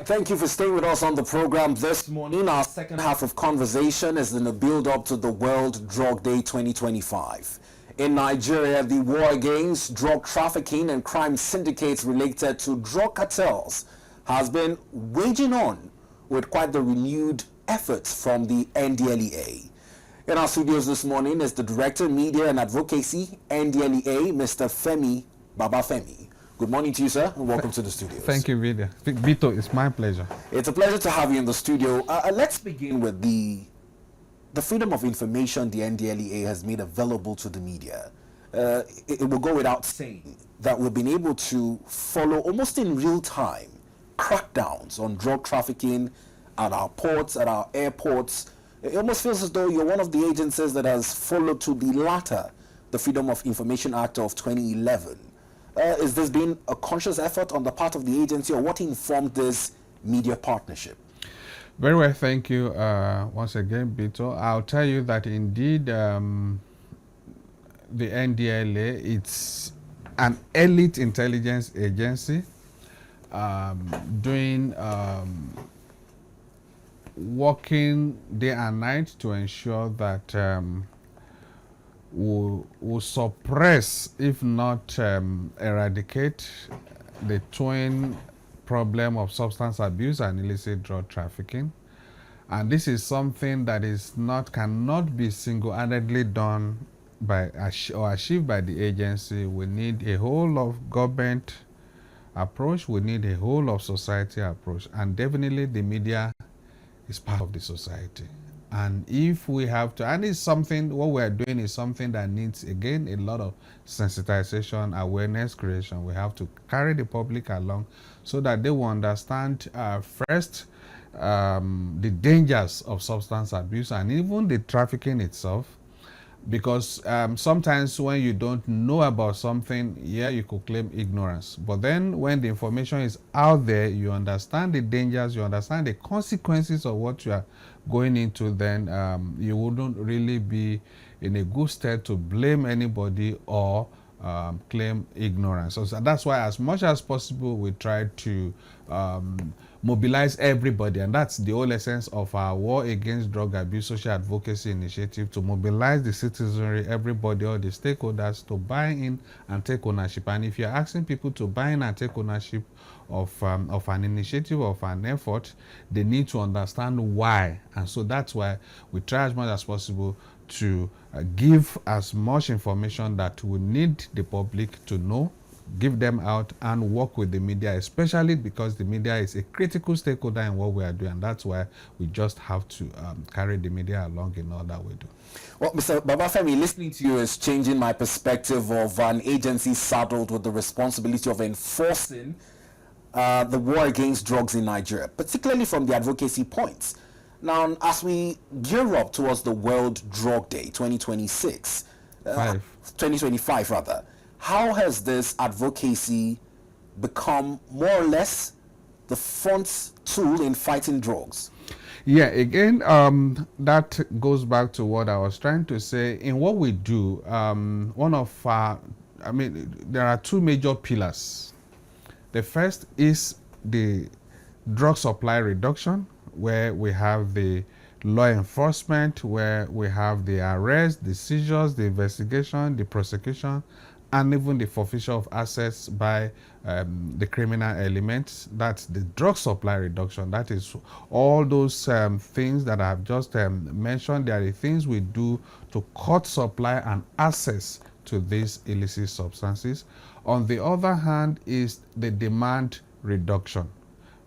right, thank you for staying with us on the program this morning. Our second half of conversation is in the build-up to the World Drug Day 2025. In Nigeria, the war against drug trafficking and crime syndicates related to drug cartels has been waging on with quite the renewed efforts from the NDLEA. In our studios this morning is the Director, Media and Advocacy, NDLEA, Mr. Femi Babafemi. Good morning to you, sir, and welcome to the studios. Thank you, Vito. It's my pleasure. It's a pleasure to have you in the studio. Let's begin with the freedom of information the NDLEA has made available to the media. It will go without saying that we've been able to follow almost in real time crackdowns on drug trafficking at our ports, at our airports. It almost feels as though you're one of the agencies that has followed to the latter, the Freedom of Information Act of 2011. Is this been a conscious effort on the part of the agency, or what informed this media partnership? Very well, thank you once again, Bito. I'll tell you that indeed the NDLEA, it's an elite intelligence agency working day and night to ensure that will suppress, if not eradicate, the twin problem of substance abuse and illicit drug trafficking. And this is something that cannot be single-handedly done by or achieved by the agency. We need a whole of government approach. We need a whole of society approach, and definitely the media is part of the society. And if we have to, and it's something, what we're doing is something that needs, again, a lot of sensitization, awareness creation. We have to carry the public along so that they will understand first the dangers of substance abuse and even the trafficking itself. Because sometimes when you don't know about something, you could claim ignorance. But then when the information is out there, you understand the dangers, you understand the consequences of what you are going into, then you wouldn't really be in a good state to blame anybody or claim ignorance. So that's why, as much as possible, we try to mobilize everybody, and that's the whole essence of our War Against Drug Abuse Social Advocacy Initiative, to mobilize the citizenry, everybody, all the stakeholders, to buy in and take ownership. And if you're asking people to buy in and take ownership of an initiative, of an effort, they need to understand why. And so that's why we try as much as possible to give as much information that we need the public to know, give them out, and work with the media, especially because the media is a critical stakeholder in what we are doing. And that's why we just have to carry the media along in all that we do. Well, Mr. Babafemi, listening to you is changing my perspective of an agency saddled with the responsibility of enforcing the war against drugs in Nigeria, particularly from the advocacy points. Now, as we gear up towards the World Drug Day 2025 rather, how has this advocacy become more or less the front tool in fighting drugs? Yeah, again, that goes back to what I was trying to say. In what we do, there are two major pillars. The first is the drug supply reduction, where we have the law enforcement, where we have the arrest, the seizures, the investigation, the prosecution, and even the forfeiture of assets by the criminal elements. That's the drug supply reduction. That is all those things that I've just mentioned. They are the things we do to cut supply and access to these illicit substances. On the other hand is the demand reduction,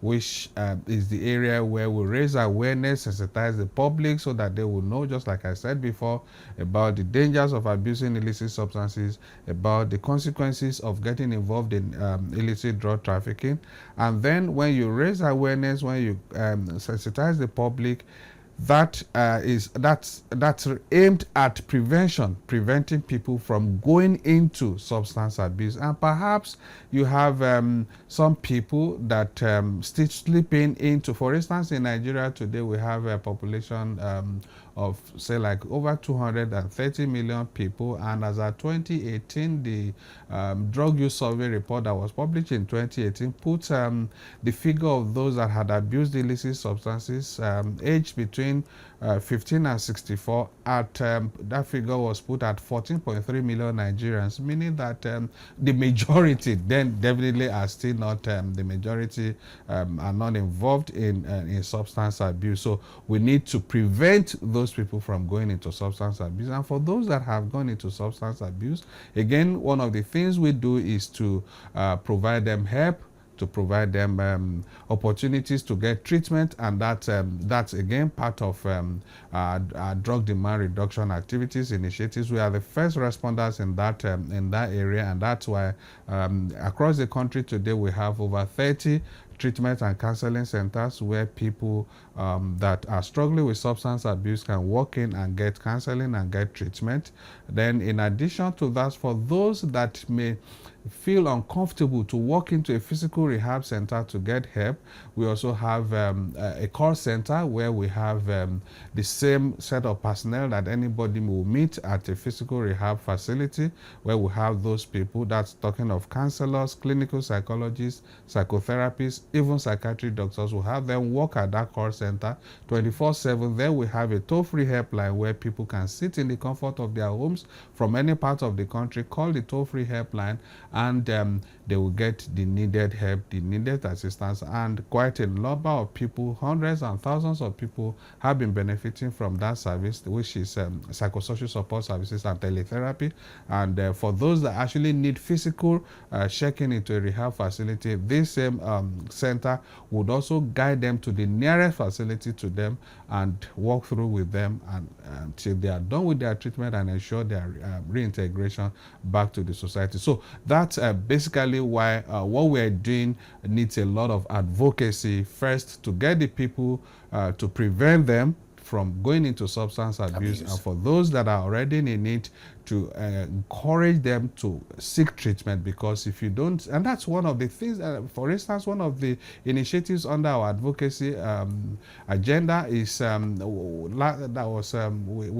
which is the area where we raise awareness, sensitize the public so that they will know, just like I said before, about the dangers of abusing illicit substances, about the consequences of getting involved in illicit drug trafficking. And then when you raise awareness, when you sensitize the public, that's aimed at preventing people from going into substance abuse. And perhaps you have some people that still slipping into, for instance, in Nigeria today we have a population of say like over 230 million people, and as at 2018 the drug use survey report that was published in 2018 puts the figure of those that had abused illicit substances aged between 15 and 64 at that figure was put at 14.3 million Nigerians, meaning that the majority then definitely are still not the majority are not involved in substance abuse. So we need to prevent those people from going into substance abuse. And for those that have gone into substance abuse, again, one of the things we do is to provide them help, to provide them opportunities to get treatment, and that's again part of our drug demand reduction activities initiatives. We are the first responders in that area, and that's why across the country today we have over 30 treatment and counseling centers where people that are struggling with substance abuse can walk in and get counseling and get treatment. Then in addition to that, for those that may feel uncomfortable to walk into a physical rehab center to get help, we also have a call center where we have the same set of personnel that anybody will meet at a physical rehab facility, where we have those people, that's talking of counselors, clinical psychologists, psychotherapists, even psychiatric doctors. Will have them work at that call center 24/7. Then we have a toll-free helpline where people can sit in the comfort of their homes from any part of the country, call the toll-free helpline, and they will get the needed help, the needed assistance. And quite a number of people, hundreds and thousands of people, have been benefiting from that service, which is psychosocial support services and teletherapy. And for those that actually need physical checking into a rehab facility, this same center would also guide them to the nearest facility to them and walk through with them until they are done with their treatment and ensure their reintegration back to the society. So that's basically why what we're doing needs a lot of advocacy first, to get the people to prevent them from going into substance abuse, and for those that are already in it, to encourage them to seek treatment. Because if you don't, and that's one of the things, for instance, one of the initiatives under our advocacy agenda is we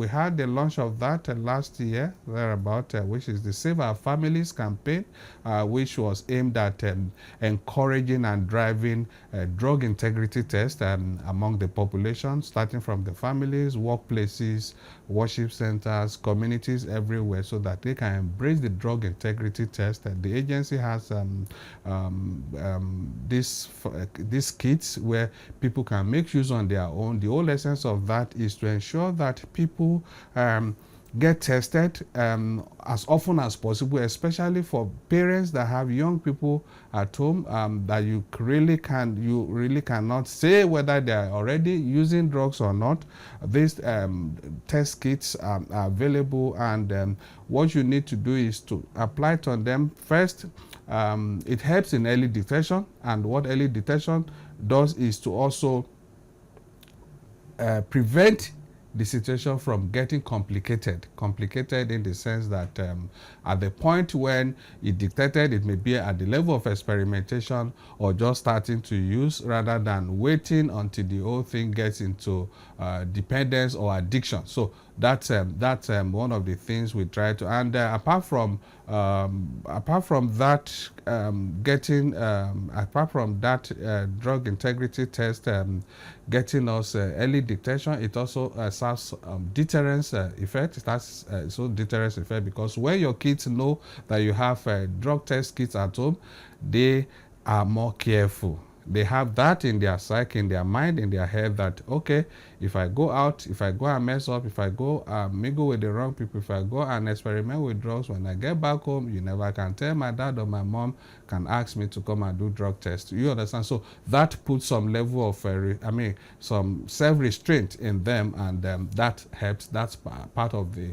had the launch of that last year thereabout, which is the Save Our Families campaign, which was aimed at encouraging and driving drug integrity tests among the population, starting from the families, workplaces, worship centers, communities everywhere, so that they can embrace the drug integrity test. And the agency has these kits where people can make use on their own. The whole essence of that is to ensure that people get tested as often as possible, especially for parents that have young people at home, that you really cannot say whether they are already using drugs or not. These test kits are available, and what you need to do is to apply it on them first. It helps in early detection, and what early detection does is to also prevent the situation from getting complicated in the sense that at the point when it detected, it may be at the level of experimentation or just starting to use, rather than waiting until the whole thing gets into dependence or addiction. So that's one of the things we try to. And apart from that, drug integrity test getting us early detection, it also serves deterrence effect. That's so deterrence effect, because when your kids know that you have drug test kits at home, they are more careful. They have that in their psyche, in their mind, in their head, that okay, if I go out, if I go and mess up, if I go mingle with the wrong people, if I go and experiment with drugs, when I get back home, you never can tell my dad or my mom can ask me to come and do drug tests. You understand? So that puts some level of some self-restraint in them, and that helps. That's part of the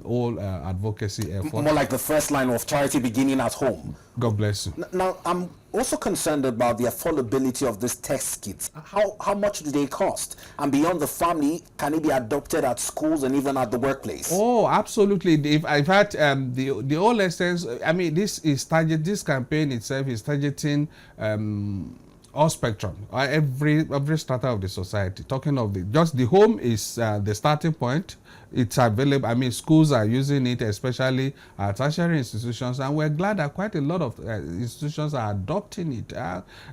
whole advocacy effort. More like the first line of charity beginning at home. God bless you. Now, I'm also concerned about the affordability of these test kits. How much do they cost? And beyond the family, can it be adopted at schools and even at the workplace? Oh, absolutely. If I've had the whole essence. I mean, this campaign itself is targeting all spectrum, every strata of the society. Talking of the home is the starting point. It's available. I mean, schools are using it, especially tertiary institutions, and we're glad that quite a lot of institutions are adopting it.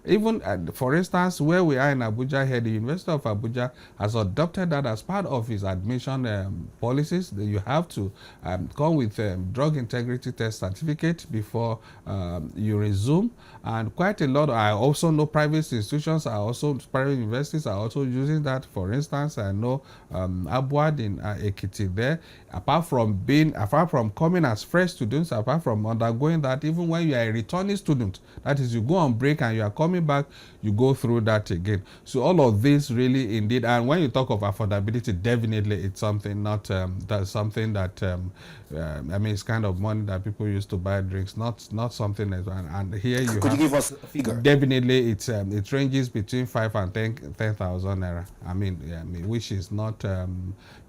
Even, for instance, where we are in Abuja here, the University of Abuja has adopted that as part of its admission policies. That you have to come with drug integrity test certificate before you resume, and quite a lot. I also know private institutions private universities are also using that. For instance, I know Abuad in Ekiti there, apart from coming as fresh students, apart from undergoing that, even when you are a returning student, that is, you go on break and you are coming back, you go through that again. So all of this really indeed, and when you talk of affordability, definitely it's something that's something that I mean, it's kind of money that people use to buy drinks, not something else. And here you could you give us a figure? Definitely, it ranges between 5,000 and 10,000 naira. I mean, which is not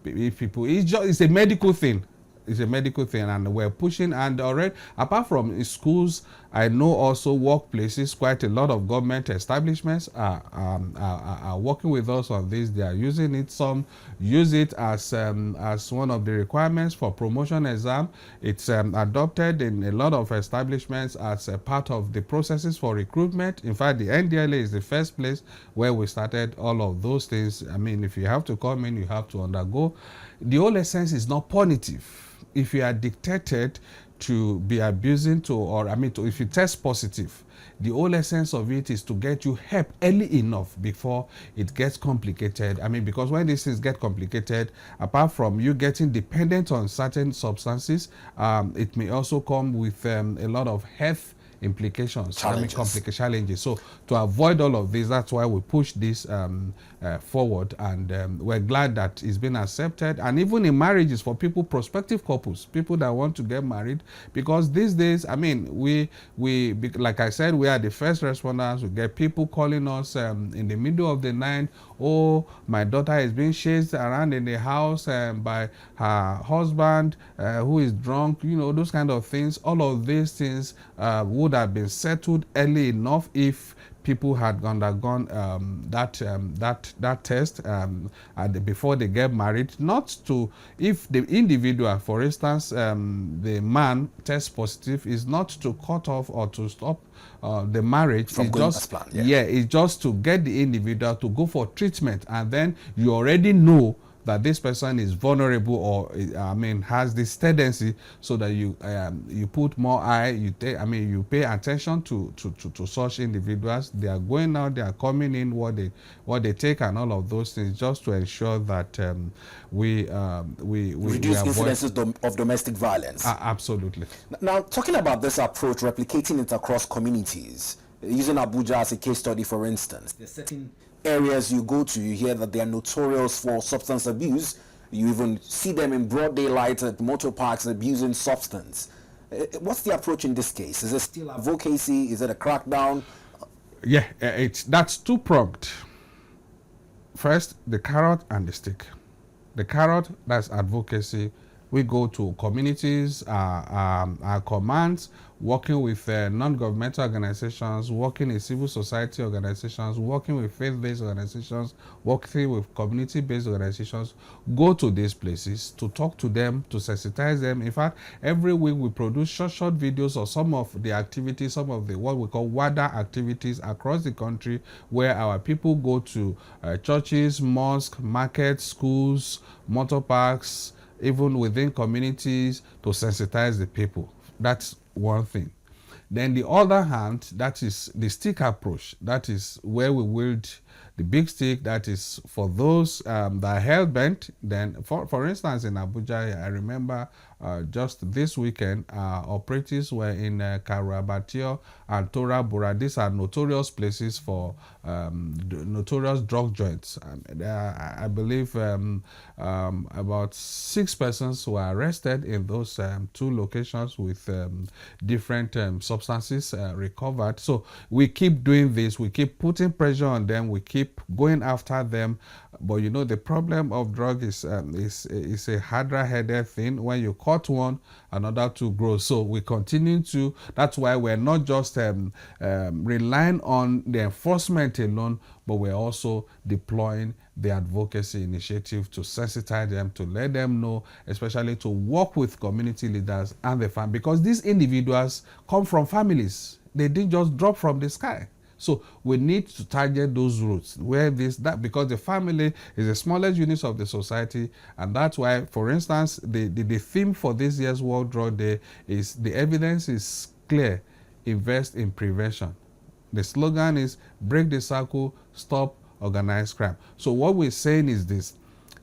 if people. It's a medical thing. It's a medical thing, and we're pushing. And already, apart from schools, I know also workplaces, quite a lot of government establishments are working with us on this. They are using it. Some use it as one of the requirements for promotion exam. It's adopted in a lot of establishments as a part of the processes for recruitment. In fact, the NDLEA is the first place where we started all of those things. I mean, if you have to come in, you have to undergo. The whole essence is not punitive. If you are dictated to be abusing if you test positive, the whole essence of it is to get you help early enough before it gets complicated. I mean, because when these things get complicated, apart from you getting dependent on certain substances, it may also come with a lot of health implications, challenges. So to avoid all of this, that's why we push this forward, and we're glad that it's been accepted. And even in marriages, for prospective couples, people that want to get married, because these days, I mean, we like I said, we are the first responders. We get people calling us in the middle of the night. Oh, my daughter is being chased around in the house by her husband who is drunk. You know, those kind of things. All of these things would have been settled early enough if people had undergone that test before they get married. Not to, if the individual, for instance, the man tests positive, is not to cut off or to stop the marriage. From going as planned, yeah. It's just to get the individual to go for treatment, and then you already know that this person is vulnerable, or has this tendency, so that you put more you pay attention to such individuals. They are going out, they are coming in, what they take, and all of those things, just to ensure that we reduce incidences of domestic violence. Absolutely. Now, talking about this approach, replicating it across communities, using Abuja as a case study, for instance, there's certain areas you go to, you hear that they are notorious for substance abuse. You even see them in broad daylight at motor parks abusing substance. What's the approach in this case? Is it still advocacy? Is it a crackdown? Yeah, that's two-pronged. First, the carrot and the stick. The carrot, that's advocacy. We go to communities, our commands, working with non-governmental organizations, working in civil society organizations, working with faith-based organizations, working with community-based organizations. Go to these places to talk to them, to sensitize them. In fact, every week we produce short videos of some of the activities, some of the what we call WADA activities across the country, where our people go to churches, mosques, markets, schools, motor parks, even within communities, to sensitize the people. That's one thing. Then the other hand, that is the stick approach. That is where we wield the big stick. That is for those that are hell-bent. Then, for instance, in Abuja, I remember just this weekend, operatives were in Karabatio and Tora Bora. These are notorious places for notorious drug joints. I believe about 6 persons were arrested in those 2 locations with different substances recovered. So we keep doing this, we keep putting pressure on them, we keep going after them. But you know, the problem of drug is a harder-headed thing. When you caught one, another to grow. So we continue to. That's why we're not just relying on the enforcement alone, but we're also deploying the advocacy initiative to sensitize them, to let them know, especially to work with community leaders and the family, because these individuals come from families. They didn't just drop from the sky. So we need to target those roots where that because the family is the smallest unit of the society, and that's why, for instance, the theme for this year's World Drug Day is the evidence is clear: invest in prevention. The slogan is break the cycle, stop organized crime. So what we're saying is this: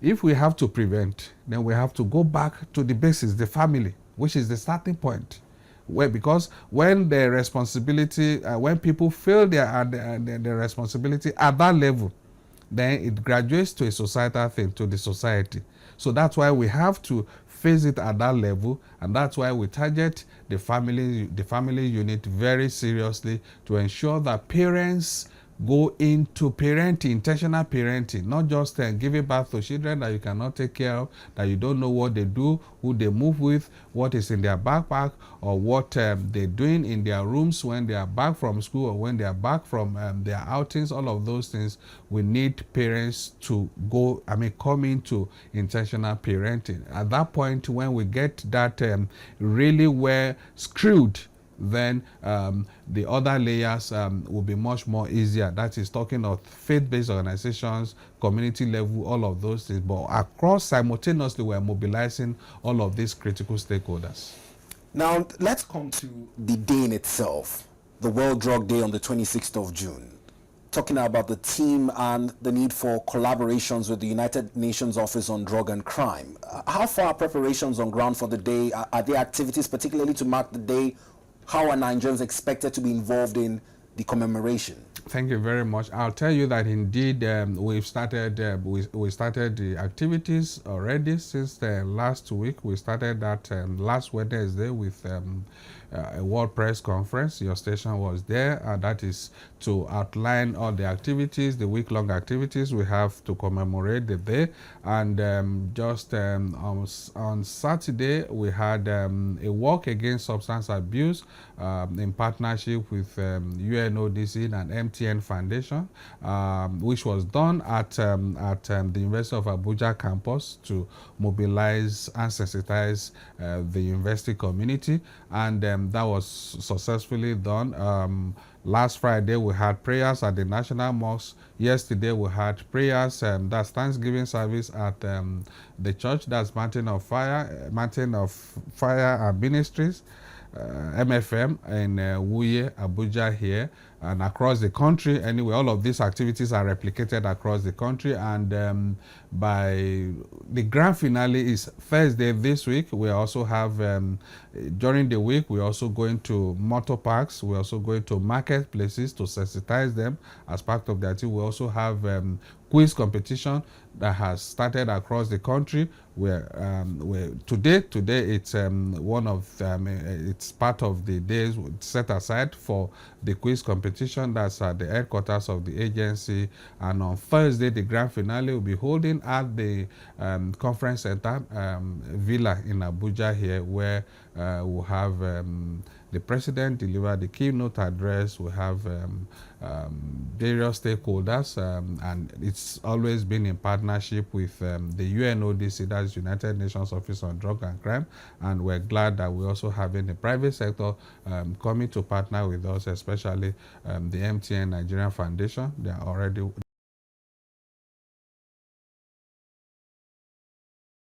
if we have to prevent, then we have to go back to the basis, the family, which is the starting point. Because when the responsibility, when people feel their responsibility at that level, then it graduates to a societal thing, to the society. So that's why we have to face it at that level, and that's why we target the family unit very seriously to ensure that parents go into parenting, intentional parenting, not just giving birth to children that you cannot take care of, that you don't know what they do, who they move with, what is in their backpack, or what they're doing in their rooms when they are back from school or when they are back from their outings. All of those things, we need parents to come into intentional parenting. At that point, when we get that really well screwed, then the other layers will be much more easier. That is talking of faith-based organizations, community level, all of those things. But across, simultaneously, we're mobilizing all of these critical stakeholders. Now, let's come to the day in itself, the World Drug Day on the 26th of June. Talking about the theme and the need for collaborations with the United Nations Office on Drug and Crime. How far are preparations on ground for the day? Are there activities particularly to mark the day? How are Nigerians expected to be involved in the commemoration? Thank you very much. I'll tell you that indeed we've started we started the activities already since last week. We started that last Wednesday with a World Press Conference. Your station was there, and that is to outline all the activities, the week-long activities we have to commemorate the day. And on Saturday, we had a walk against substance abuse in partnership with UNODC and MTN Foundation, which was done at the University of Abuja campus to mobilize and sensitize the university community, and that was successfully done. Last Friday we had prayers at the National Mosque. Yesterday we had prayers, that's Thanksgiving service at the church, that's Mountain of Fire Ministries, MFM in Wuye, Abuja here, and across the country. Anyway, all of these activities are replicated across the country, and by the grand finale is Thursday this week. We also have, during the week, we're also going to motor parks, we're also going to marketplaces to sensitize them as part of that. We also have quiz competition that has started across the country. Today it's one of it's part of the days set aside for the quiz competition. That's at the headquarters of the agency, and on Thursday the grand finale will be holding at the conference center villa in Abuja here, where we'll have the president deliver the keynote address. We have various stakeholders, and it's always been in partnership with the UNODC, that's United Nations Office on Drug and Crime, and we're glad that we're also having the private sector coming to partner with us, especially the MTN Nigerian Foundation. They are already